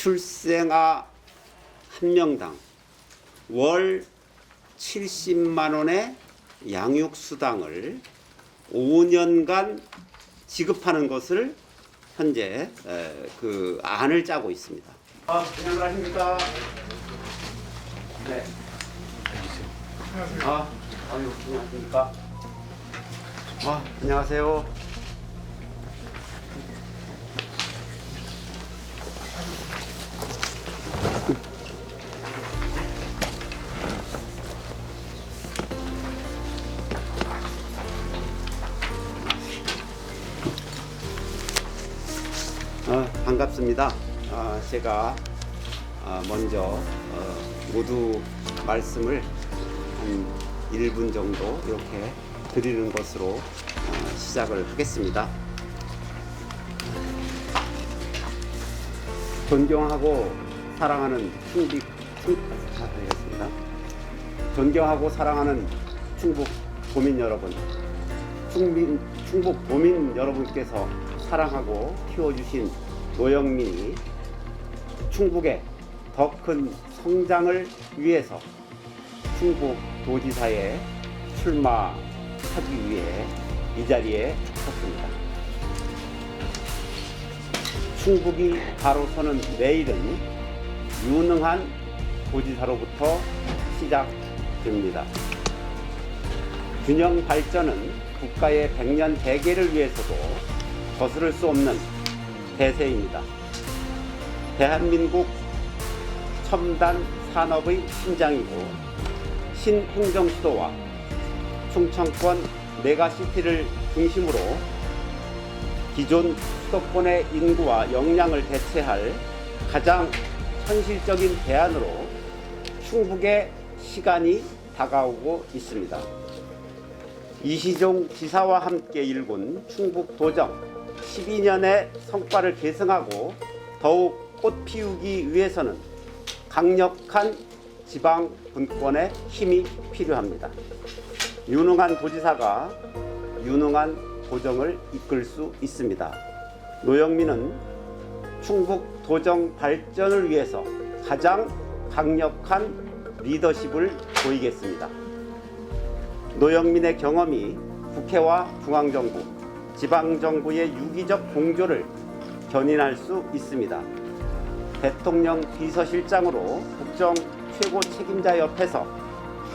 출생아 한 명당 월 70만 원의 양육수당을 5년간 지급하는 것을 현재 그 안을 짜고 있습니다. 안녕하십니까? 네. 안녕하십니까? 안녕하세요. 반갑습니다. 제가 먼저 모두 말씀을 한 1분 정도 이렇게 드리는 것으로 시작을 하겠습니다. 존경하고 사랑하는 존경하고 사랑하는 충북 도민 여러분, 충북 도민 여러분께서 사랑하고 키워주신 노영민이 충북의 더 큰 성장을 위해서 충북도지사에 출마하기 위해 이 자리에 섰습니다. 충북이 바로 서는 내일은 유능한 도지사로부터 시작됩니다. 균형 발전은 국가의 100년 대계를 위해서도 거스를 수 없는 대세입니다. 대한민국 첨단 산업의 심장이고 신행정수도와 충청권 메가시티를 중심으로 기존 수도권의 인구와 역량을 대체할 가장 현실적인 대안으로 충북의 시간이 다가오고 있습니다. 이시종 지사와 함께 일군 충북도정 12년의 성과를 계승하고 더욱 꽃 피우기 위해서는 강력한 지방 분권의 힘이 필요합니다. 유능한 도지사가 유능한 도정을 이끌 수 있습니다. 노영민은 충북 도정 발전을 위해서 가장 강력한 리더십을 보이겠습니다. 노영민의 경험이 국회와 중앙정부, 지방정부의 유기적 공조를 견인할 수 있습니다. 대통령 비서실장으로 국정 최고 책임자 옆에서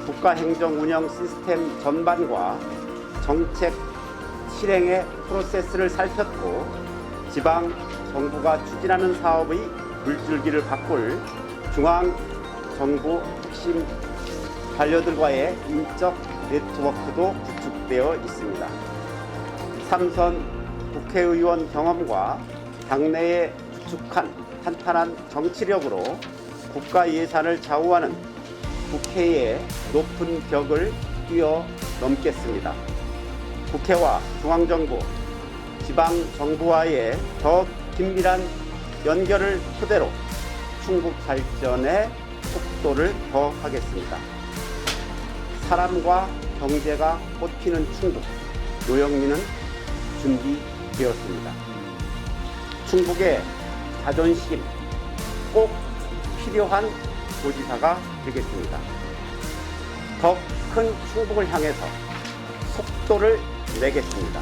국가행정 운영 시스템 전반과 정책 실행의 프로세스를 살폈고 지방정부가 추진하는 사업의 물줄기를 바꿀 중앙정부 핵심 관료들과의 인적 네트워크도 구축되어 있습니다. 3선 국회의원 경험과 당내에 구축한 탄탄한 정치력으로 국가 예산을 좌우하는 국회의 높은 벽을 뛰어넘겠습니다. 국회와 중앙정부, 지방정부와의 더 긴밀한 연결을 토대로 충북 발전의 속도를 더하겠습니다. 사람과 경제가 꽃피는 충북, 노영민은 준비되었습니다. 충북의 자존심 꼭 필요한 도지사가 되겠습니다. 더 큰 충북을 향해서 속도를 내겠습니다.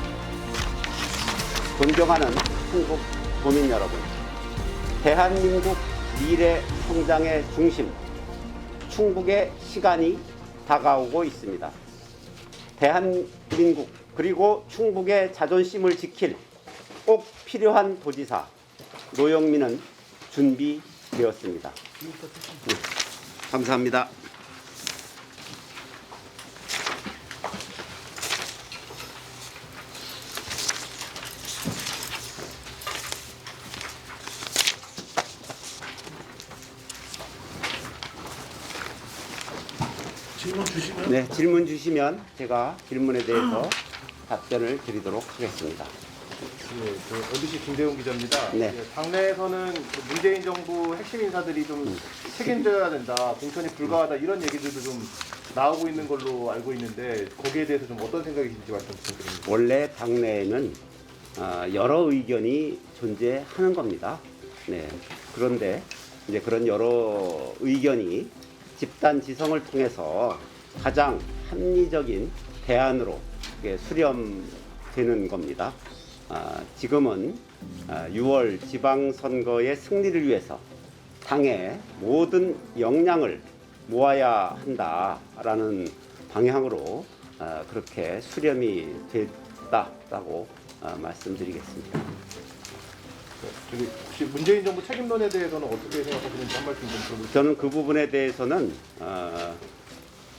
존경하는 충북 도민 여러분, 대한민국 미래 성장의 중심, 충북의 시간이 다가오고 있습니다. 대한민국 그리고 충북의 자존심을 지킬 꼭 필요한 도지사 노영민은 준비되었습니다. 네, 감사합니다. 질문 주시면 네, 질문 주시면 제가 질문에 대해서 답변을 드리도록 하겠습니다. 네, MBC 김대웅 기자입니다. 네. 당내에서는 문재인 정부 핵심 인사들이 좀 책임져야 된다, 공천이 불가하다 이런 얘기들도 좀 나오고 있는 걸로 알고 있는데 거기에 대해서 좀 어떤 생각이신지 말씀 부탁드립니다. 원래 당내에는 여러 의견이 존재하는 겁니다. 네. 그런데 이제 그런 여러 의견이 집단 지성을 통해서 가장 합리적인 대안으로 이게 수렴되는 겁니다. 지금은 6월 지방선거의 승리를 위해서 당의 모든 역량을 모아야 한다라는 방향으로 그렇게 수렴이 됐다라고 말씀드리겠습니다. 저기 혹시 문재인 정부 책임론에 대해서는 어떻게 생각하시는지 한 말씀 좀 들어보시죠. 저는 그 부분에 대해서는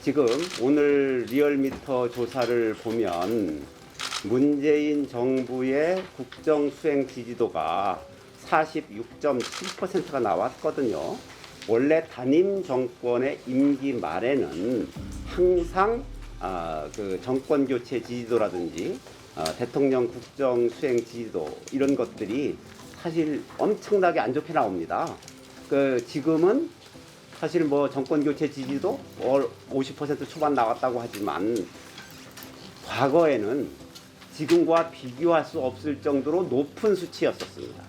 지금 오늘 리얼미터 조사를 보면 문재인 정부의 국정 수행 지지도가 46.7%가 나왔거든요. 원래 단임 정권의 임기 말에는 항상 그 정권 교체 지지도라든지 대통령 국정 수행 지지도 이런 것들이 사실 엄청나게 안 좋게 나옵니다. 그 지금은 사실 뭐 정권 교체 지지도 50% 초반 나왔다고 하지만 과거에는 지금과 비교할 수 없을 정도로 높은 수치였었습니다.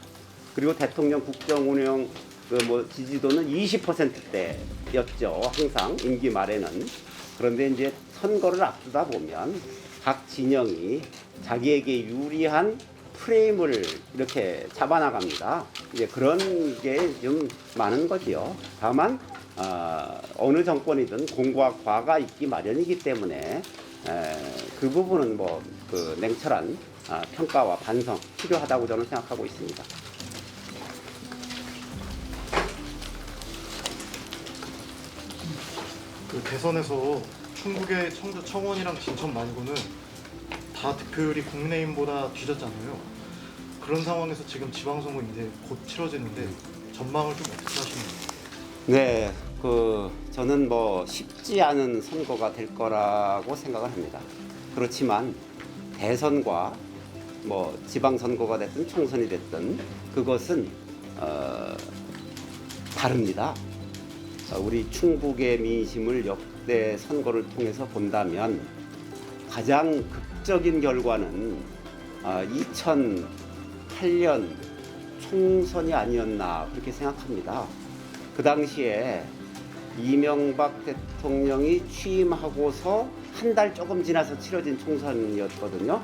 그리고 대통령 국정 운영 그 뭐 지지도는 20%대였죠. 항상 임기 말에는. 그런데 이제 선거를 앞두다 보면 각 진영이 자기에게 유리한 프레임을 이렇게 잡아나갑니다. 이제 그런 게 좀 많은 거지요. 다만 어느 정권이든 공과 과가 있기 마련이기 때문에 그 부분은 뭐 그 냉철한 평가와 반성 필요하다고 저는 생각하고 있습니다. 그 대선에서 충북의 청원이랑 진천 말고는 다 득표율이 국민의힘보다 뒤졌잖아요. 그런 상황에서 지금 지방선거 이제 곧 치러지는데 전망을 좀 어떻게 하시나요? 네, 저는 뭐 쉽지 않은 선거가 될 거라고 생각을 합니다. 그렇지만 대선과 뭐 지방선거가 됐든 총선이 됐든 그것은 다릅니다. 우리 충북의 민심을 역대 선거를 통해서 본다면 가장 극적인 결과는 2008년 총선이 아니었나 그렇게 생각합니다. 그 당시에 이명박 대통령이 취임하고서 한 달 조금 지나서 치러진 총선이었거든요.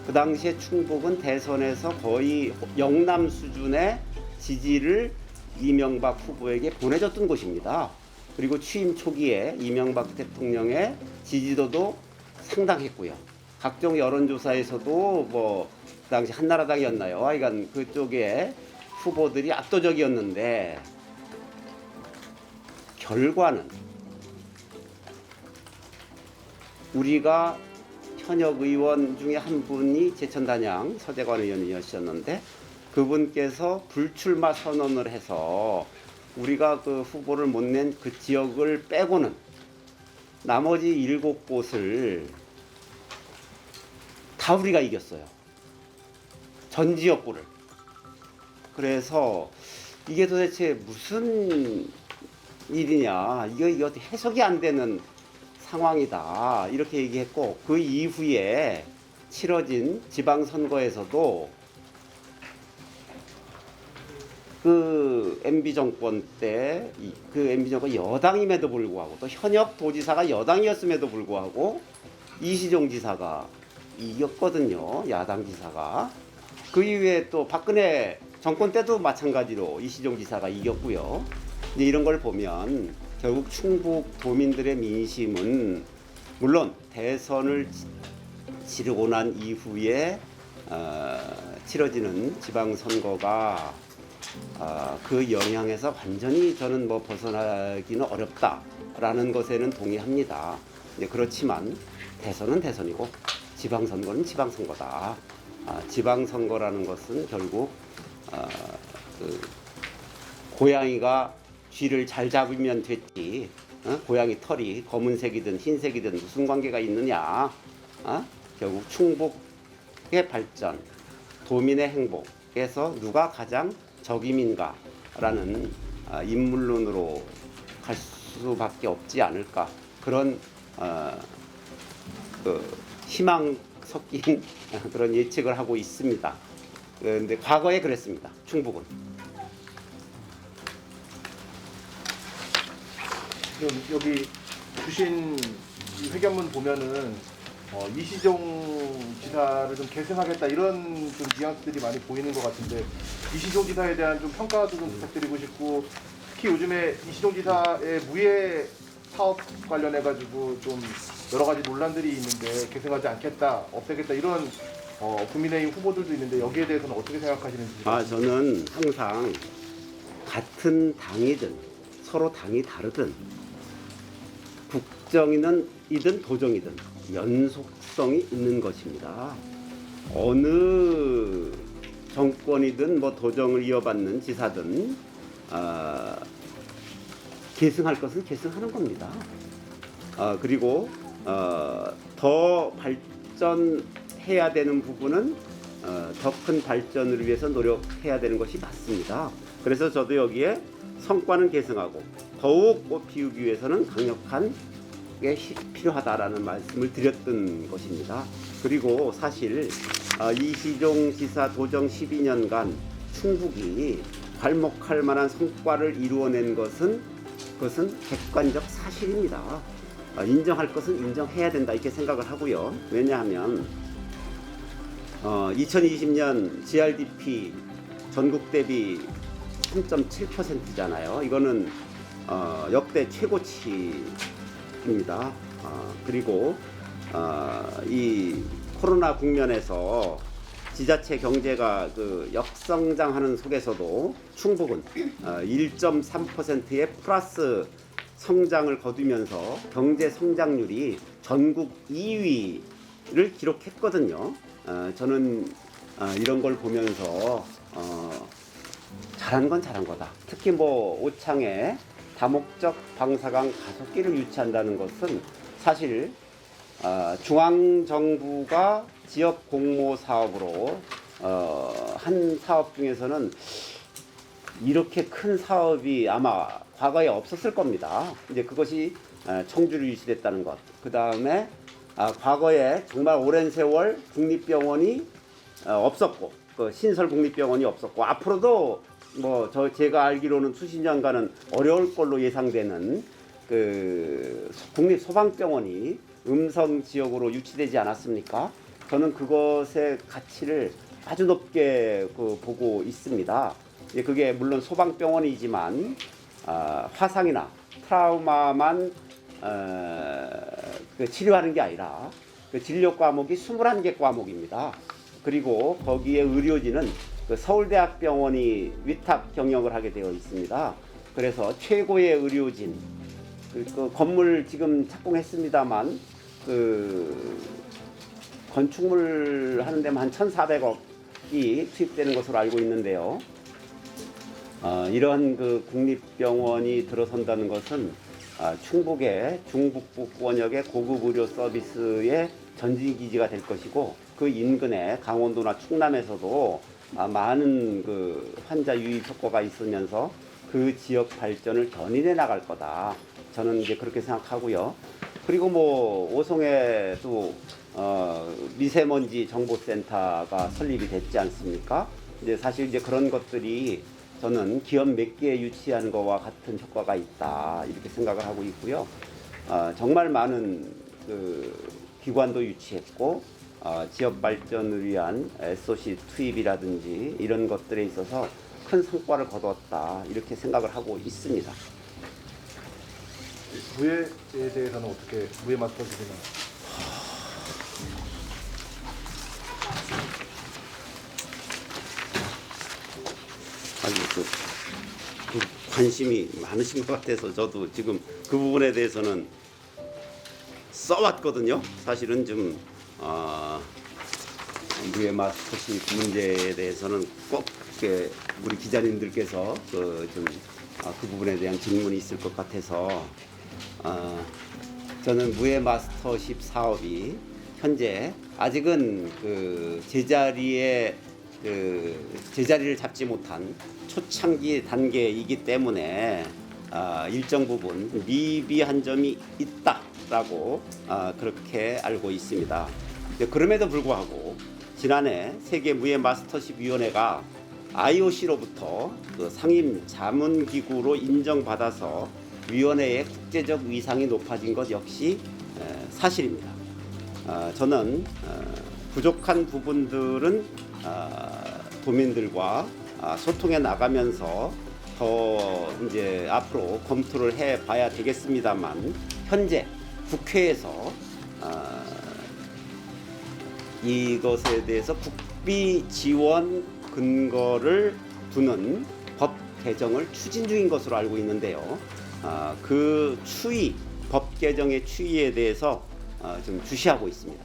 그 당시에 충북은 대선에서 거의 영남 수준의 지지를 이명박 후보에게 보내줬던 곳입니다. 그리고 취임 초기에 이명박 대통령의 지지도도 상당했고요. 각종 여론조사에서도 뭐 그 당시 한나라당이었나요? 하여간 그쪽에 후보들이 압도적이었는데 결과는 우리가 현역 의원 중에 한 분이 제천단양 서재관 의원이셨는데 그분께서 불출마 선언을 해서 우리가 그 후보를 못 낸 그 지역을 빼고는 나머지 7곳을 다 우리가 이겼어요. 전 지역구를. 그래서 이게 도대체 무슨 일이냐, 이거 해석이 안 되는 상황이다 이렇게 얘기했고, 그 이후에 치러진 지방선거에서도 그 MB 정권 때 그 MB 정권 여당임에도 불구하고 또 현역 도지사가 여당이었음에도 불구하고 이시종 지사가 이겼거든요. 야당 지사가. 그 이후에 또 박근혜 정권 때도 마찬가지로 이시종 지사가 이겼고요. 이제 이런 걸 보면 결국 충북 도민들의 민심은 물론 대선을 치르고 난 이후에 치러지는 지방선거가 그 영향에서 완전히 저는 뭐 벗어나기는 어렵다라는 것에는 동의합니다. 그렇지만 대선은 대선이고 지방선거는 지방선거다. 지방선거라는 것은 결국 그 고양이가 쥐를 잘 잡으면 됐지. 고양이 털이 검은색이든 흰색이든 무슨 관계가 있느냐. 결국 충북의 발전, 도민의 행복에서 누가 가장 적임인가라는 인물론으로 갈 수밖에 없지 않을까. 그런 희망 섞인 그런 예측을 하고 있습니다. 그런데 과거에 그랬습니다. 충북은. 지금 여기 주신 이 회견문 보면은 이시종 지사를 좀 계승하겠다 이런 좀 뉘앙스들이 많이 보이는 것 같은데 이시종 지사에 대한 좀 평가도 좀 부탁드리고 싶고 특히 요즘에 이시종 지사의 무예 사업 관련해 가지고 좀 여러 가지 논란들이 있는데 계승하지 않겠다, 없애겠다 이런 국민의힘 후보들도 있는데 여기에 대해서는 어떻게 생각하시는지? 저는 항상 같은 당이든 서로 당이 다르든 국정이든 도정이든 연속성이 있는 것입니다. 어느 정권이든 뭐 도정을 이어받는 지사든 계승할 것은 계승하는 겁니다. 그리고 더 발전해야 되는 부분은 더 큰 발전을 위해서 노력해야 되는 것이 맞습니다. 그래서 저도 여기에 성과는 계승하고 더욱 꽃피우기 위해서는 강력한 게 필요하다라는 말씀을 드렸던 것입니다. 그리고 사실 이시종 지사 도정 12년간 충북이 괄목할 만한 성과를 이루어낸 그것은 객관적 사실입니다. 인정할 것은 인정해야 된다 이렇게 생각을 하고요. 왜냐하면 2020년 GRDP 전국 대비 3.7%잖아요. 이거는 역대 최고치입니다. 그리고 이 코로나 국면에서 지자체 경제가 그 역성장하는 속에서도 충북은 1.3%의 플러스 성장을 거두면서 경제 성장률이 전국 2위를 기록했거든요. 저는 이런 걸 보면서 잘한 건 잘한 거다. 특히 뭐 오창에 다목적 방사강 가속기를 유치한다는 것은 사실 중앙정부가 지역 공모 사업으로 한 사업 중에서는 이렇게 큰 사업이 아마 과거에 없었을 겁니다. 이제 그것이 청주로 유치됐다는 것. 그 다음에 과거에 정말 오랜 세월 국립병원이 없었고, 그 신설 국립병원이 없었고, 앞으로도 뭐 제가 알기로는 수십 년간은 어려울 걸로 예상되는 그 국립 소방병원이 음성 지역으로 유치되지 않았습니까? 저는 그것의 가치를 아주 높게 보고 있습니다. 그게 물론 소방병원이지만 화상이나 트라우마만 치료하는 게 아니라 그 진료 과목이 21개 과목입니다. 그리고 거기에 의료진은 그 서울대학병원이 위탁 경영을 하게 되어 있습니다. 그래서 최고의 의료진, 그 건물 지금 착공했습니다만 그 건축물 하는 데만 한 1,400억이 투입되는 것으로 알고 있는데요. 이런 그 국립병원이 들어선다는 것은 충북의 중북부 권역의 고급 의료 서비스의 전진기지가 될 것이고, 그 인근에 강원도나 충남에서도 많은 그 환자 유입 효과가 있으면서 그 지역 발전을 견인해 나갈 거다. 저는 이제 그렇게 생각하고요. 그리고 뭐 오송에도 미세먼지 정보센터가 설립이 됐지 않습니까? 이제 사실 이제 그런 것들이 저는 기업 몇 개 유치하는 것과 같은 효과가 있다 이렇게 생각을 하고 있고요. 정말 많은 그 기관도 유치했고 지역 발전을 위한 SOC 투입이라든지 이런 것들에 있어서 큰 성과를 거두었다 이렇게 생각을 하고 있습니다. 무예에 대해서는 어떻게 무예 마스터들이나 아주 그 관심이 많으신 것 같아서 저도 지금 그 부분에 대해서는 써왔거든요. 사실은 좀 무예 마스터십 문제에 대해서는 꼭 이렇게 우리 기자님들께서 그 부분에 대한 질문이 있을 것 같아서 저는 무예 마스터십 사업이 현재 아직은 그 제자리를 잡지 못한 초창기 단계이기 때문에 일정 부분 미비한 점이 있다라고 그렇게 알고 있습니다. 그럼에도 불구하고 지난해 세계 무예 마스터십 위원회가 IOC로부터 그 상임 자문기구로 인정받아서 위원회의 국제적 위상이 높아진 것 역시 사실입니다. 저는 부족한 부분들은 도민들과 소통해 나가면서 더 이제 앞으로 검토를 해봐야 되겠습니다만 현재 국회에서 이것에 대해서 국비 지원 근거를 두는 법 개정을 추진 중인 것으로 알고 있는데요. 그 추이, 법 개정의 추이에 대해서 좀 주시하고 있습니다.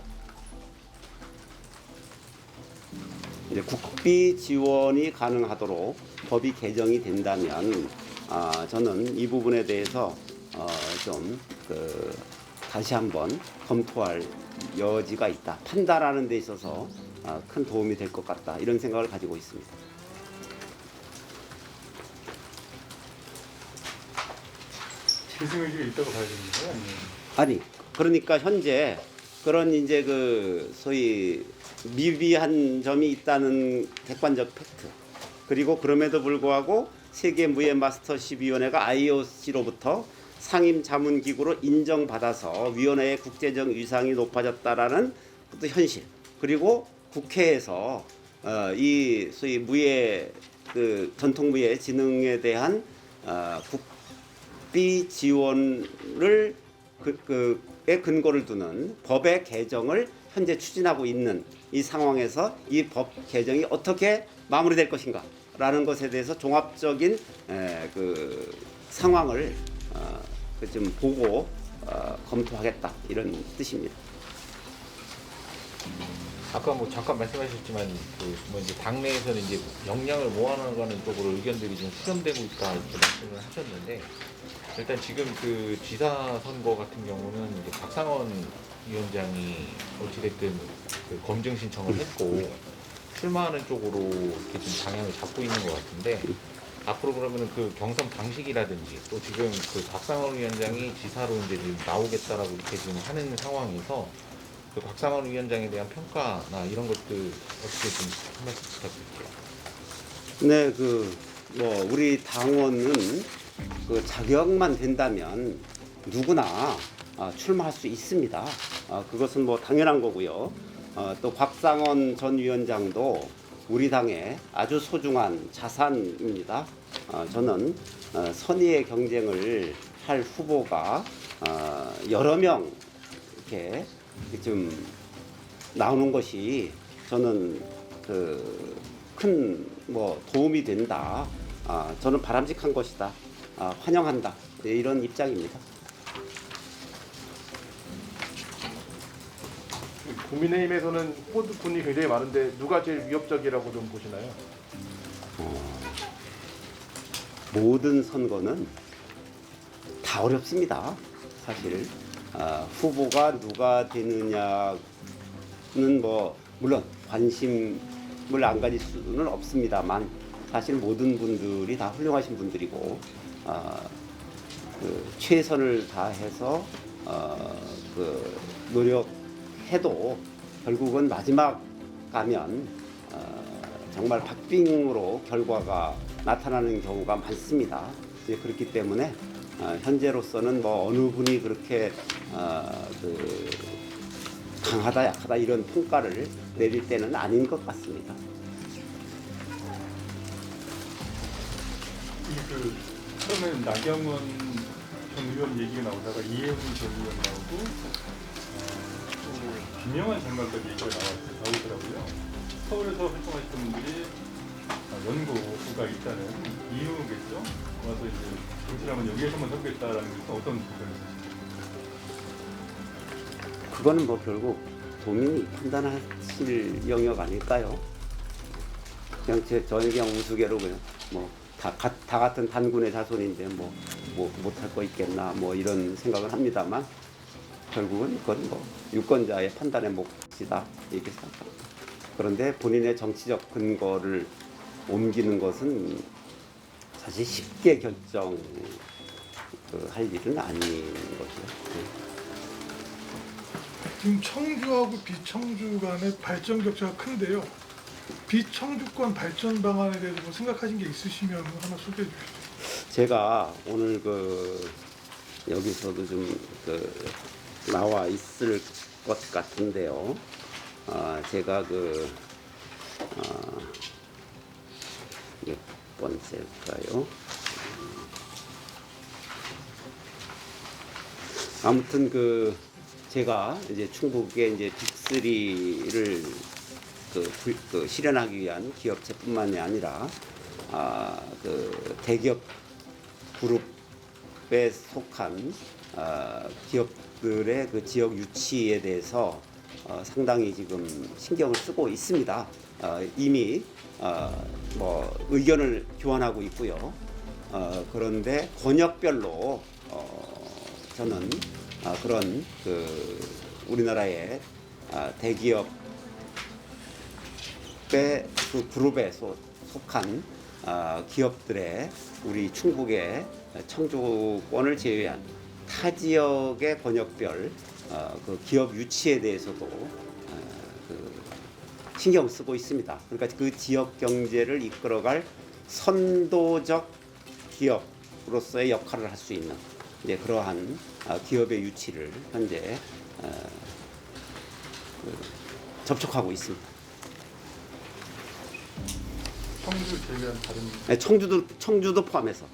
이제 국비 지원이 가능하도록 법이 개정이 된다면 저는 이 부분에 대해서 좀 다시 한번 검토할 여지가 있다. 판단하는 데 있어서 큰 도움이 될 것 같다. 이런 생각을 가지고 있습니다. 재생 의지가 있다고 봐야 되는 거예요? 아니면 아니, 그러니까 현재 그런 이제 그 소위 미비한 점이 있다는 객관적 팩트. 그리고 그럼에도 불구하고 세계 무예 마스터십 위원회가 IOC로부터 상임 자문 기구로 인정받아서 위원회의 국제적 위상이 높아졌다라는 또 현실. 그리고 국회에서 이 소위 무예 그 전통 무예 진흥에 대한 국비 지원을 의 근거를 두는 법의 개정을 현재 추진하고 있는 이 상황에서 이 법 개정이 어떻게 마무리될 것인가라는 것에 대해서 종합적인 그 상황을 좀 보고 검토하겠다 이런 뜻입니다. 아까 뭐 잠깐 말씀하셨지만 뭐 이제 당내에서는 이제 역량을 모아나가는 쪽으로 의견들이 좀 수렴되고 있다 이렇게 말씀을 하셨는데 일단 지금 그 지사 선거 같은 경우는 이제 박상원 위원장이 어찌됐든 그 검증 신청을 했고 출마하는 쪽으로 이렇게 좀 방향을 잡고 있는 것 같은데 앞으로 그러면은 그 경선 방식이라든지 또 지금 그 박상원 위원장이 지사로 이제 지금 나오겠다라고 이렇게 지금 하는 상황에서 그 박상원 위원장에 대한 평가나 이런 것들 어떻게 좀 한 말씀 부탁드릴게요. 네, 뭐 우리 당원은 그 자격만 된다면 누구나 출마할 수 있습니다. 그것은 뭐 당연한 거고요. 또 박상원 전 위원장도 우리 당의 아주 소중한 자산입니다. 저는 선의의 경쟁을 할 후보가 여러 명 이렇게 좀 나오는 것이 저는 큰 뭐 도움이 된다. 저는 바람직한 것이다. 환영한다. 이런 입장입니다. 국민의힘에서는 후보군이 굉장히 많은데 누가 제일 위협적이라고 좀 보시나요? 모든 선거는 다 어렵습니다. 사실 후보가 누가 되느냐는 뭐 물론 관심을 안 가질 수는 없습니다만 사실 모든 분들이 다 훌륭하신 분들이고 최선을 다해서 노력해도 결국은 마지막 가면 정말 박빙으로 결과가 나타나는 경우가 많습니다. 그렇기 때문에 현재로서는 뭐 어느 분이 그렇게 강하다 약하다 이런 평가를 내릴 때는 아닌 것 같습니다. 처음에는 나경원 전 의원 얘기가 나오다가 이해훈 전 의원 나오고 또 김영환 장관까지 얘기가 나오더라고요. 서울에서 활동하시던 분들이 연고가 있다는 이유겠죠. 와서 이제 정치라면 여기에서만 하겠다라는 것은 어떤 부분이세요? 그거는 뭐 결국 도민이 판단하실 영역 아닐까요? 그냥 저는 그냥 우스개로 그냥 뭐 다 같은 단군의 자손인데 뭐 못할 거 있겠나 뭐 이런 생각을 합니다만 결국은 그건 뭐 유권자의 판단의 몫이다 이렇게 생각합니다. 그런데 본인의 정치적 근거를 옮기는 것은 사실 쉽게 결정할 일은 아닌 거죠. 지금 청주하고 비청주 간의 발전 격차가 큰데요. 비청주권 발전 방안에 대해서 뭐 생각하신 게 있으시면 하나 소개해 주시죠. 제가 오늘 여기서도 좀 나와 있을 것 같은데요. 제가 몇 번째일까요? 아무튼 제가 이제 충북에 이제 빅3를 실현하기 위한 기업체뿐만이 아니라 대기업 그룹에 속한 기업들의 지역 유치에 대해서 상당히 지금 신경을 쓰고 있습니다. 이미 뭐 의견을 교환하고 있고요. 그런데 권역별로 저는 그런 우리나라의 대기업의 그룹에 속한 기업들의 우리 충북의 청주권을 제외한 타 지역의 권역별 기업 유치에 대해서도 신경 쓰고 있습니다. 그러니까 그 지역 경제를 이끌어갈 선도적 기업으로서의 역할을 할 수 있는 이제 그러한 기업의 유치를 현재 접촉하고 있습니다. 청주 제외한 다른 네, 청주도 포함해서.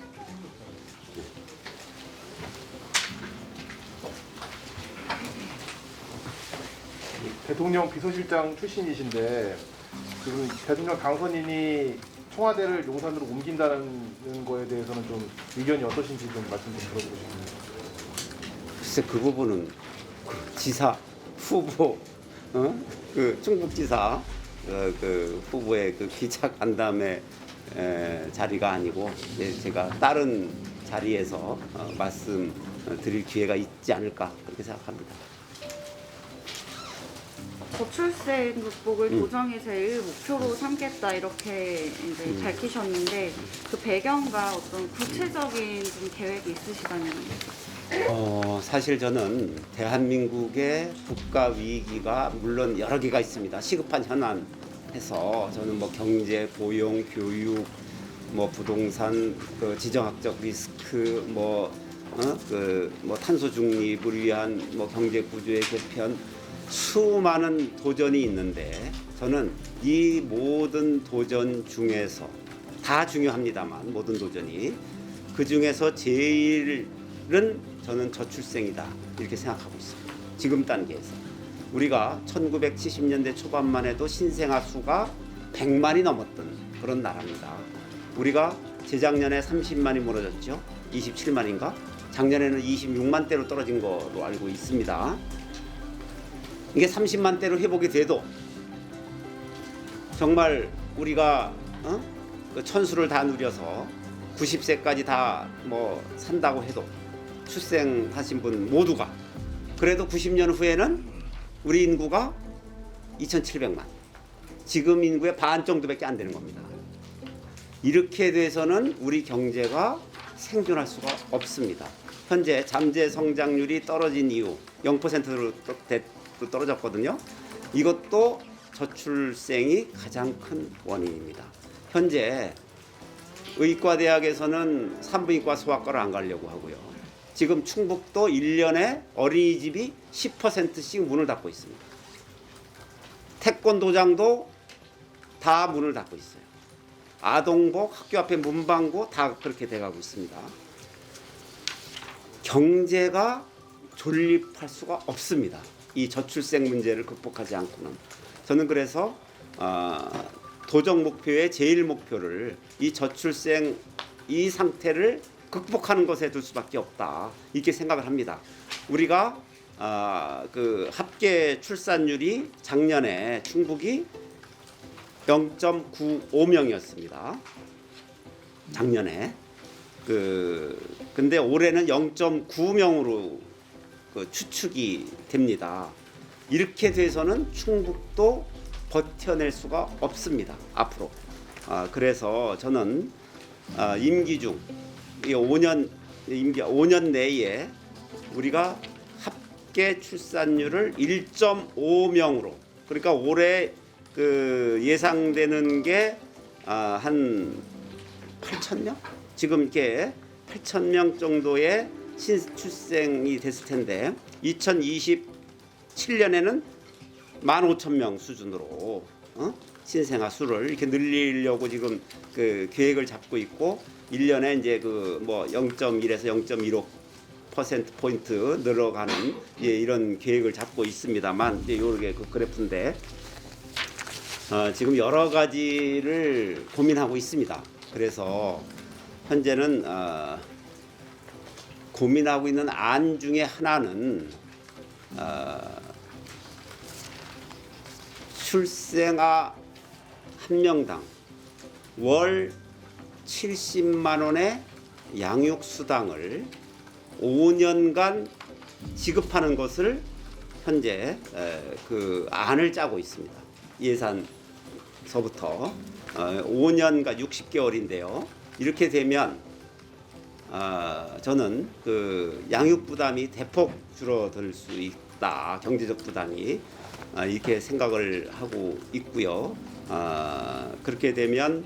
대통령 비서실장 출신이신데 지금 대통령 당선인이 청와대를 용산으로 옮긴다는 거에 대해서는 좀 의견이 어떠신지 좀 말씀 좀 들어보고 싶습니다. 글쎄 그 부분은 지사 후보 충북지사 후보의 기차 간담회 자리가 아니고 제가 다른 자리에서 말씀드릴 기회가 있지 않을까 그렇게 생각합니다. 저출생 극복을 도정이 제일 목표로 삼겠다 이렇게 이제 밝히셨는데 그 배경과 어떤 구체적인 좀 계획이 있으시다면? 사실 저는 대한민국의 국가 위기가 물론 여러 개가 있습니다. 시급한 현안해서 저는 뭐 경제, 고용, 교육, 뭐 부동산, 지정학적 리스크, 탄소 중립을 위한 경제 구조의 개편, 수많은 도전이 있는데 저는 이 모든 도전 중에서 다 중요합니다만 모든 도전이 그 중에서 제일은 저는 저출생이다 이렇게 생각하고 있습니다. 지금 단계에서 우리가 1970년대 초반만 해도 신생아 수가 100만이 넘었던 그런 나라입니다. 우리가 재작년에 30만이 무너졌죠. 27만인가? 작년에는 26만 대로 떨어진 거로 알고 있습니다. 이게 30만 대로 회복이 돼도 정말 우리가 천수를 다 누려서 90세까지 다 산다고 해도 출생하신 분 모두가 그래도 90년 후에는 우리 인구가 2,700만, 지금 인구의 반 정도밖에 안 되는 겁니다. 이렇게 돼서는 우리 경제가 생존할 수가 없습니다. 현재 잠재 성장률이 떨어진 이유 0%로 떨어졌거든요. 이것도 저출생이 가장 큰 원인입니다. 현재 의과대학에서는 산부인과 소아과를 안 가려고 하고요. 지금 충북도 1년에 어린이집이 10%씩 문을 닫고 있습니다. 태권도장도 다 문을 닫고 있어요. 아동복, 학교 앞에 문방구 다 그렇게 돼가고 있습니다. 경제가 존립할 수가 없습니다. 이 저출생 문제를 극복하지 않고는. 저는 그래서 도정 목표의 제일 목표를 이 저출생 이 상태를 극복하는 것에 둘 수밖에 없다 이렇게 생각을 합니다. 우리가 합계 출산율이 작년에 충북이 0.95명이었습니다. 작년에 근데 올해는 0.9명으로 추측이 됩니다. 이렇게 돼서는 충북도 버텨낼 수가 없습니다. 앞으로. 그래서 저는 임기 중 5년 내에 우리가 합계 출산율을 1.5명으로 그러니까 올해 예상되는 게 한 8,000명? 지금 이렇게 8,000명 정도의 신출생이 됐을 텐데 2027년에는 15,000명 수준으로 신생아 수를 이렇게 늘리려고 지금 그 계획을 잡고 있고 1년에 이제 그 뭐 0.1에서 0.15% 포인트 늘어가는 이런 계획을 잡고 있습니다만 이제 요게 그 그래프인데 지금 여러 가지를 고민하고 있습니다. 그래서 현재는 고민하고 있는 안 중에 하나는 출생아 한 명당 월 70만 원의 양육 수당을 5년간 지급하는 것을 현재 그 안을 짜고 있습니다. 예산서부터 5년간 60개월인데요. 이렇게 되면 저는 그 양육 부담이 대폭 줄어들 수 있다. 경제적 부담이 이렇게 생각을 하고 있고요. 그렇게 되면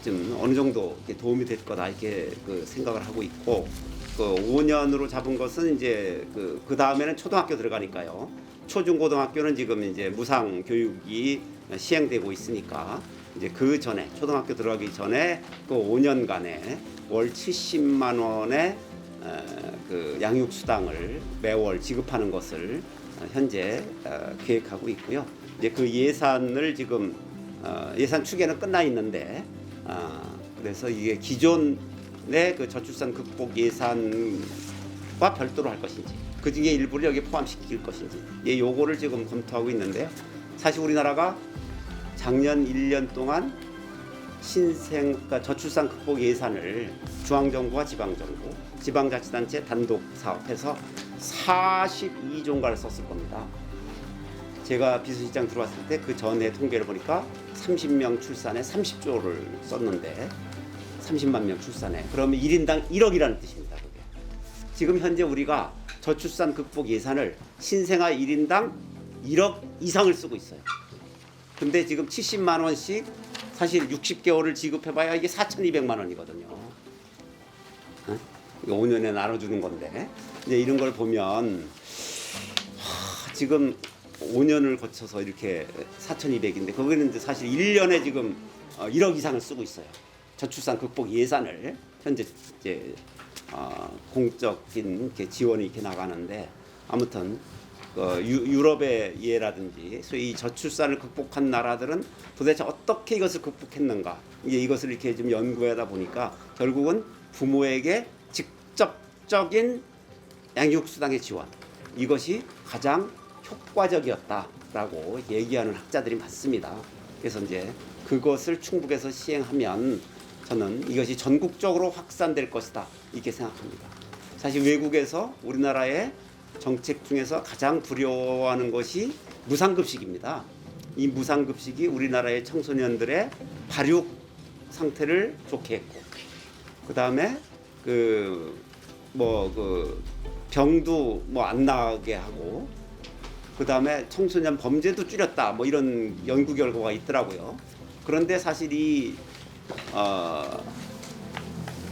좀 어느 정도 이렇게 도움이 될 거다 이렇게 그 생각을 하고 있고 그 5년으로 잡은 것은 이제 그 다음에는 초등학교 들어가니까요. 초중고등학교는 지금 이제 무상 교육이 시행되고 있으니까 이제 그 전에 초등학교 들어가기 전에 그 5년간의 월 70만 원의 그 양육 수당을 매월 지급하는 것을 현재 계획하고 있고요. 이제 그 예산을 지금 예산 추계는 끝나 있는데 그래서 이게 기존의 그 저출산 극복 예산과 별도로 할 것인지 그 중에 일부를 여기에 포함시킬 것인지 요거를 지금 검토하고 있는데요. 사실 우리나라가 작년 1년 동안 그러니까 저출산 극복 예산을 중앙정부와 지방정부, 지방자치단체 단독 사업해서 42조인가를 썼을 겁니다. 제가 비서실장 들어왔을 때 그 전에 통계를 보니까 30명 출산에 30조를 썼는데 30만 명 출산에 그러면 1인당 1억이라는 뜻입니다. 그게. 지금 현재 우리가 저출산 극복 예산을 신생아 1인당 1억 이상을 쓰고 있어요. 근데 지금 70만 원씩 사실 60개월을 지급해봐야 이게 4,200만 원이거든요. 이거 5년에 나눠주는 건데 이제 이런 걸 보면 지금 5년을 거쳐서 이렇게 4,200인데 거기는 이제 사실 1년에 지금 1억 이상을 쓰고 있어요. 저출산 극복 예산을 현재 이제 공적인 이렇게 지원이 이렇게 나가는데 아무튼 유럽의 예라든지 소위 저출산을 극복한 나라들은 도대체 어떻게 이것을 극복했는가 이제 이것을 이렇게 좀 연구하다 보니까 결국은 부모에게 직접적인 양육수당의 지원 이것이 가장 효과적이었다라고 얘기하는 학자들이 많습니다. 그래서 이제 그것을 충북에서 시행하면 저는 이것이 전국적으로 확산될 것이다 이렇게 생각합니다. 사실 외국에서 우리나라의 정책 중에서 가장 두려워하는 것이 무상급식입니다. 이 무상급식이 우리나라의 청소년들의 발육 상태를 좋게 했고, 그 다음에 병도 안 나게 하고, 그 다음에 청소년 범죄도 줄였다. 뭐 이런 연구 결과가 있더라고요. 그런데 사실 이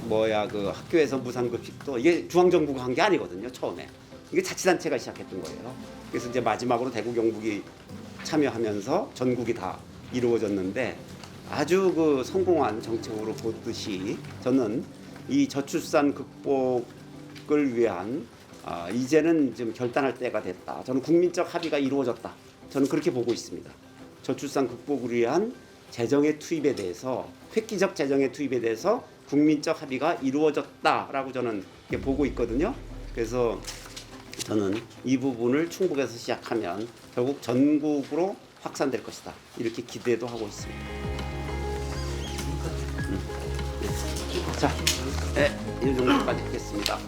학교에서 무상급식도 이게 중앙정부가 한 게 아니거든요. 처음에. 이게 자치단체가 시작했던 거예요. 그래서 이제 마지막으로 대구 경북이 참여하면서 전국이 다 이루어졌는데 아주 성공한 정책으로 보듯이 저는 이 저출산 극복을 위한 이제는 좀 결단할 때가 됐다. 저는 국민적 합의가 이루어졌다. 저는 그렇게 보고 있습니다. 저출산 극복을 위한 재정의 투입에 대해서 획기적 재정의 투입에 대해서 국민적 합의가 이루어졌다라고 저는 이렇게 보고 있거든요. 그래서 저는 이 부분을 충북에서 시작하면 결국 전국으로 확산될 것이다. 이렇게 기대도 하고 있습니다. 자, 이 정도까지 하겠습니다.